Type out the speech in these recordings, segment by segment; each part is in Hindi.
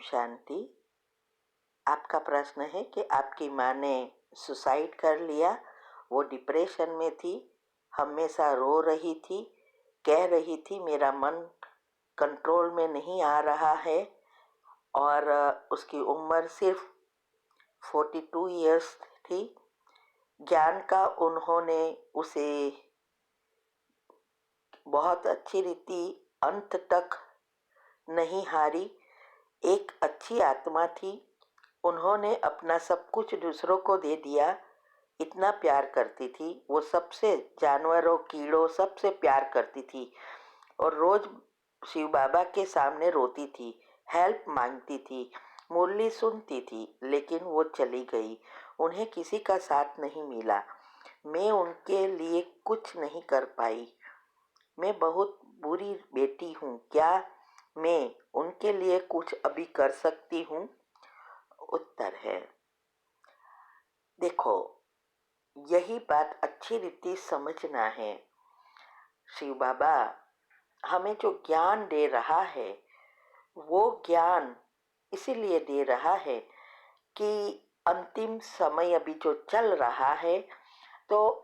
शांति। आपका प्रश्न है कि आपकी माँ ने सुसाइड कर लिया, वो डिप्रेशन में थी, हमेशा रो रही थी, कह रही थी मेरा मन कंट्रोल में नहीं आ रहा है, और उसकी उम्र सिर्फ 42 इयर्स थी। ज्ञान का उन्होंने उसे बहुत अच्छी रीति अंत तक नहीं हारी। एक अच्छी आत्मा थी, उन्होंने अपना सब कुछ दूसरों को दे दिया। इतना प्यार करती थी वो, सबसे जानवरों कीड़ों सबसे प्यार करती थी, और रोज शिव बाबा के सामने रोती थी, हेल्प मांगती थी, मुरली सुनती थी, लेकिन वो चली गई। उन्हें किसी का साथ नहीं मिला। मैं उनके लिए कुछ नहीं कर पाई। मैं बहुत बुरी बेटी हूँ। क्या मैं उनके लिए कुछ अभी कर सकती हूँ? उत्तर है, देखो, यही बात अच्छी रीति समझना है। शिव बाबा हमें जो ज्ञान दे रहा है, वो ज्ञान इसीलिए दे रहा है कि अंतिम समय अभी जो चल रहा है, तो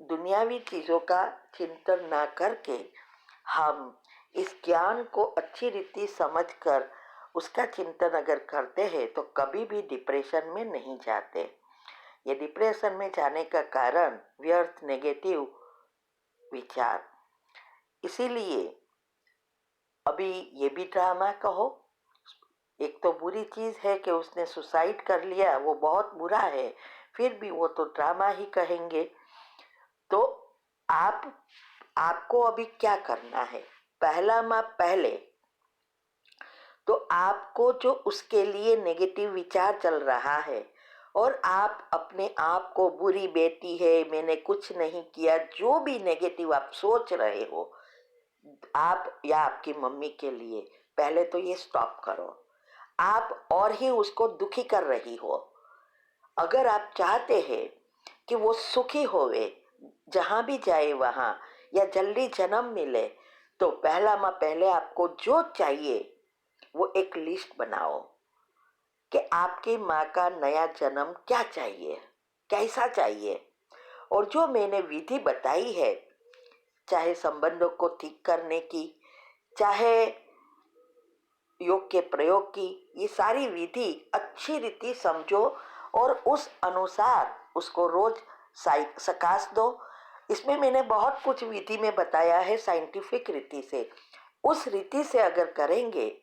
दुनियावी चीजों का चिंतन ना करके हम इस ज्ञान को अच्छी रीति समझकर उसका चिंतन अगर करते हैं तो कभी भी डिप्रेशन में नहीं जाते। ये डिप्रेशन में जाने का कारण व्यर्थ नेगेटिव विचार। इसीलिए अभी ये भी ड्रामा कहो। एक तो बुरी चीज है कि उसने सुसाइड कर लिया, वो बहुत बुरा है, फिर भी वो तो ड्रामा ही कहेंगे। तो आपको अभी क्या करना है? पहले तो आपको जो उसके लिए नेगेटिव विचार चल रहा है, और आप अपने आप को बुरी बेटी है, मैंने कुछ नहीं किया, जो भी नेगेटिव आप सोच रहे हो आप या आपकी मम्मी के लिए, पहले तो ये स्टॉप करो। आप और ही उसको दुखी कर रही हो। अगर आप चाहते हैं कि वो सुखी होवे, जहां भी जाए वहां, या जल्दी जन्म मिले, तो पहले आपको जो चाहिए वो एक लिस्ट बनाओ कि आपकी माँ का नया जन्म क्या चाहिए, कैसा चाहिए। और जो मैंने विधि बताई है, चाहे संबंधों को ठीक करने की, चाहे योग के प्रयोग की, ये सारी विधि अच्छी रीति समझो और उस अनुसार उसको रोज सकाश दो। इसमें मैंने बहुत कुछ विधि में बताया है साइंटिफिक रीति से। उस रीति से अगर करेंगे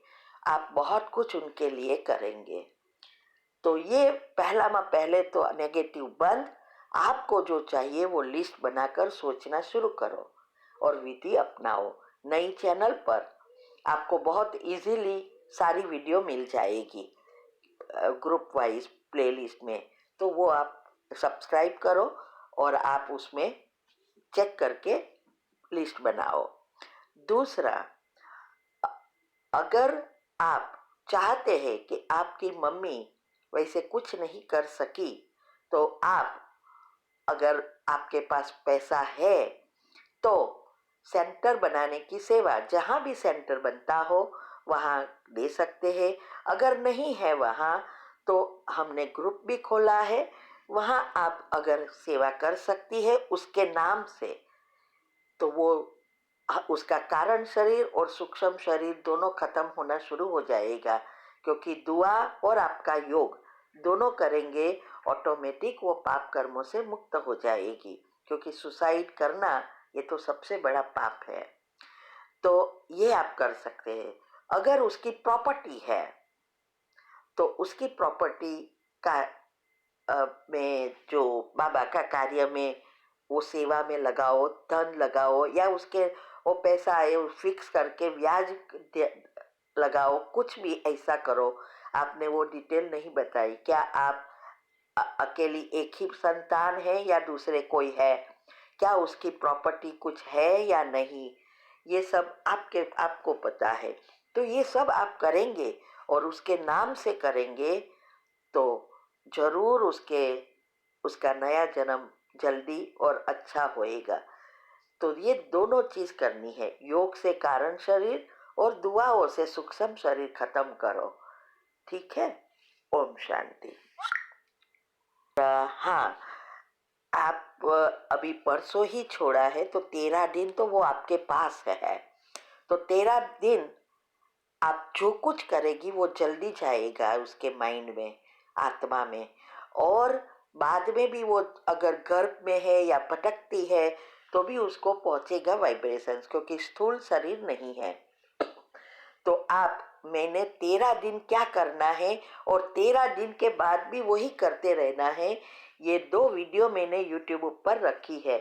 आप, बहुत कुछ उनके लिए करेंगे। तो ये पहले तो नेगेटिव बंद। आपको जो चाहिए वो लिस्ट बनाकर सोचना शुरू करो और विधि अपनाओ। नई चैनल पर आपको बहुत इजीली सारी वीडियो मिल जाएगी ग्रुप वाइज प्लेलिस्ट में, तो वो आप सब्सक्राइब करो और आप उसमें चेक करके लिस्ट बनाओ। दूसरा, अगर आप चाहते हैं कि आपकी मम्मी वैसे कुछ नहीं कर सकी, तो आप, अगर आपके पास पैसा है तो सेंटर बनाने की सेवा, जहां भी सेंटर बनता हो वहां दे सकते हैं। अगर नहीं है वहां, तो हमने ग्रुप भी खोला है, वहां आप अगर सेवा कर सकती है उसके नाम से, तो वो उसका कारण शरीर और सूक्ष्म शरीर दोनों खत्म होना शुरू हो जाएगा। क्योंकि दुआ और आपका योग दोनों करेंगे, ऑटोमेटिक वो पाप कर्मों से मुक्त हो जाएगी। क्योंकि सुसाइड करना ये तो सबसे बड़ा पाप है। तो ये आप कर सकते हैं। अगर उसकी प्रॉपर्टी है तो उसकी प्रॉपर्टी का में जो बाबा का कार्य में वो सेवा में लगाओ, धन लगाओ, या उसके वो पैसा आए वो फिक्स करके ब्याज लगाओ, कुछ भी ऐसा करो। आपने वो डिटेल नहीं बताई। क्या आप अकेली एक ही संतान है या दूसरे कोई है? क्या उसकी प्रॉपर्टी कुछ है या नहीं? ये सब आपको पता है। तो ये सब आप करेंगे और उसके नाम से करेंगे तो जरूर उसका नया जन्म जल्दी और अच्छा होएगा। तो ये दोनों चीज करनी है, योग से कारण शरीर और दुआओं से सूक्ष्म शरीर खत्म करो। ठीक है। ओम शांति। हाँ, आप अभी परसों ही छोड़ा है तो 13 दिन तो वो आपके पास है। तो 13 दिन आप जो कुछ करेगी वो जल्दी जाएगा उसके माइंड में, आत्मा में। और बाद में भी वो अगर गर्भ में है या भटकती है तो भी उसको पहुंचेगा वाइब्रेशंस, क्योंकि स्थूल शरीर नहीं है। तो आप मैंने 13 दिन क्या करना है और 13 दिन के बाद भी वही करते रहना है, ये 2 वीडियो मैंने यूट्यूब पर रखी है।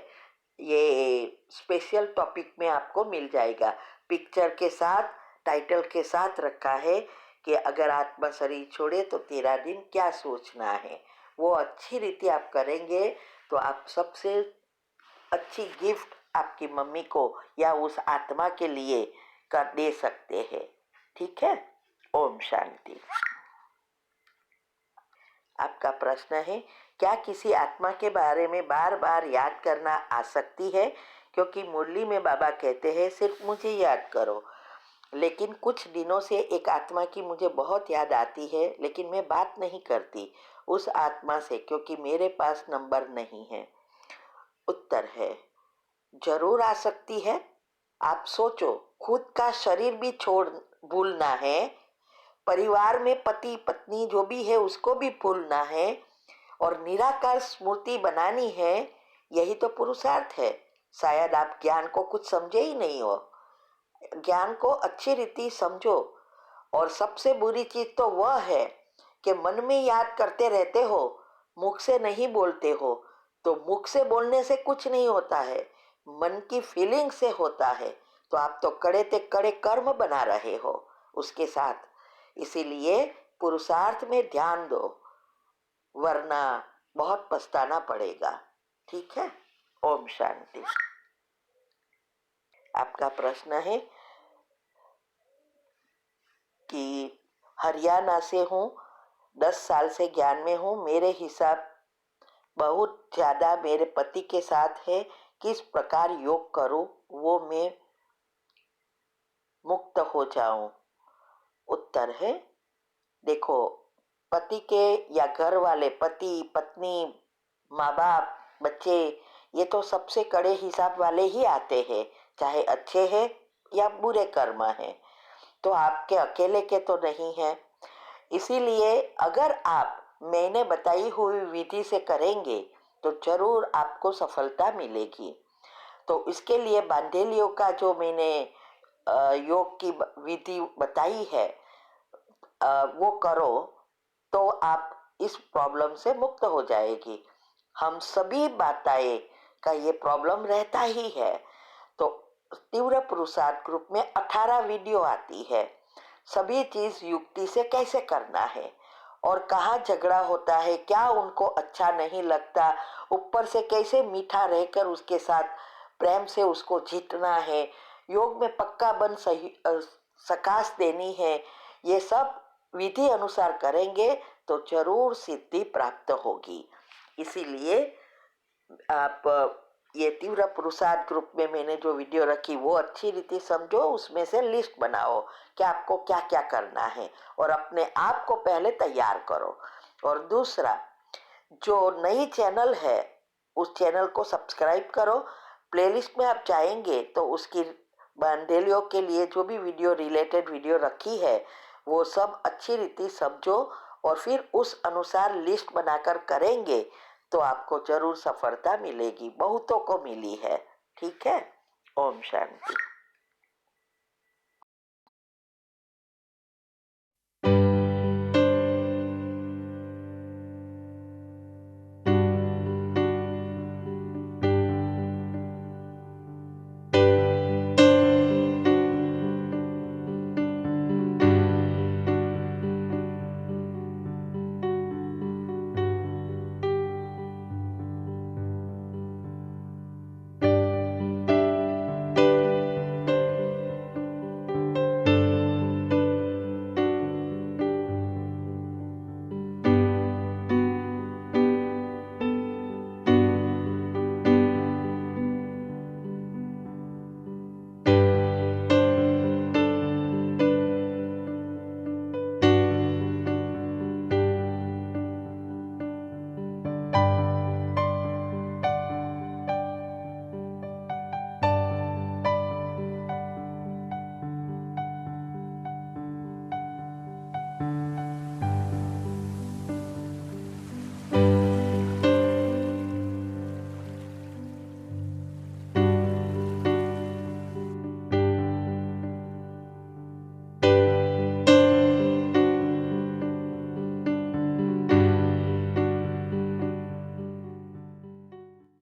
ये स्पेशल टॉपिक में आपको मिल जाएगा, पिक्चर के साथ, टाइटल के साथ रखा है कि अगर आत्मा शरीर छोड़े तो 13 दिन क्या सोचना है। वो अच्छी रीति आप करेंगे तो आप सबसे अच्छी गिफ्ट आपकी मम्मी को या उस आत्मा के लिए कर दे सकते हैं। ठीक है। ओम शांति। आपका प्रश्न है, क्या किसी आत्मा के बारे में बार बार याद करना आसक्ति है? क्योंकि मुरली में बाबा कहते हैं सिर्फ मुझे याद करो, लेकिन कुछ दिनों से एक आत्मा की मुझे बहुत याद आती है, लेकिन मैं बात नहीं करती उस आत्मा से क्योंकि मेरे पास नंबर नहीं है। उत्तर है, जरूर आ सकती है। आप सोचो, खुद का शरीर भी छोड़ भूलना है, परिवार में पति पत्नी जो भी है उसको भी भूलना है और निराकार स्मृति बनानी है। यही तो पुरुषार्थ है। शायद आप ज्ञान को कुछ समझे ही नहीं हो। ज्ञान को अच्छी रीति समझो। और सबसे बुरी चीज तो वह है कि मन में याद करते रहते हो, मुख से नहीं बोलते हो। तो मुख से बोलने से कुछ नहीं होता है, मन की फीलिंग से होता है। तो आप तो कड़े ते कड़े कर्म बना रहे हो उसके साथ। इसीलिए पुरुषार्थ में ध्यान दो, वरना बहुत पछताना पड़ेगा। ठीक है। ओम शांति। आपका प्रश्न है कि हरियाणा से हूँ, 10 साल से ज्ञान में हूँ, मेरे हिसाब बहुत ज्यादा मेरे पति के साथ है, किस प्रकार योग करूं वो मैं मुक्त हो जाऊं? उत्तर है, देखो, पति के या घर वाले, पति पत्नी, माँ बाप, बच्चे, ये तो सबसे कड़े हिसाब वाले ही आते हैं, चाहे अच्छे हैं या बुरे कर्म हैं। तो आपके अकेले के तो नहीं है। इसीलिए अगर आप मैंने बताई हुई विधि से करेंगे तो जरूर आपको सफलता मिलेगी। तो इसके लिए बांधेलियों का जो मैंने योग की विधि बताई है, वो करो तो आप इस प्रॉब्लम से मुक्त हो जाएगी। हम सभी माताएं का ये प्रॉब्लम रहता ही है। तो तीव्र पुरुषार्थ ग्रुप में 18 वीडियो आती है, सभी चीज युक्ति से कैसे करना है और कहाँ झगड़ा होता है, क्या उनको अच्छा नहीं लगता, ऊपर से कैसे मीठा रहकर उसके साथ प्रेम से उसको जीतना है, योग में पक्का बन सही सकाश देनी है। ये सब विधि अनुसार करेंगे तो जरूर सिद्धि प्राप्त होगी। इसीलिए आप ये तीव्र पुरुषार्थ ग्रुप में मैंने जो वीडियो रखी वो अच्छी रीति समझो, उसमें से लिस्ट बनाओ कि आपको क्या क्या करना है और अपने आप को पहले तैयार करो। और दूसरा, जो नई चैनल है उस चैनल को सब्सक्राइब करो। प्लेलिस्ट में आप जाएंगे तो उसकी बांधेलियों के लिए जो भी वीडियो रिलेटेड वीडियो रखी है वो सब अच्छी रीति समझो और फिर उस अनुसार लिस्ट बनाकर करेंगे तो आपको जरूर सफलता मिलेगी। बहुतों को मिली है। ठीक है। ओम शांति।